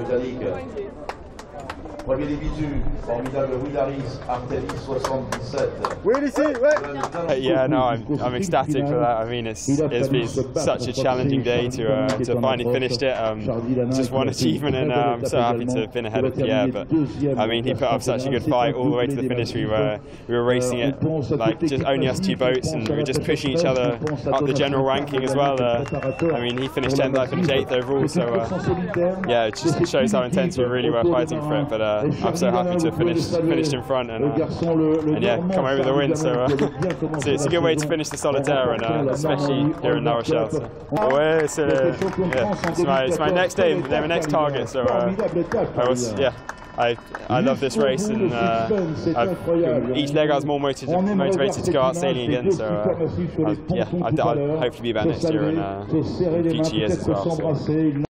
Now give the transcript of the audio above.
britannique. Premier des bisous, formidable Will Harris, Artemis 77. Yeah, no, I'm ecstatic for that. I mean, it's been such a challenging day to finally finished it. Just one achievement, and I'm so happy to have been ahead of Pierre. But I mean, he put up such a good fight all the way to the finish. We were racing it like just only us two boats, and we were just pushing each other up the general ranking as well. I mean, he finished 10th, I finished 8th overall. So yeah, it just shows how intense we really were fighting for it. But I'm so happy to finish in front and yeah, come over the win. So it's a good way to finish the solitaire, and especially here in La Rochelle. So. Ouais, it's my next aim, my next target. So I love this race, and each leg I was more motivated to go out sailing again. So yeah, I'll hopefully be back next year and future years as well. So.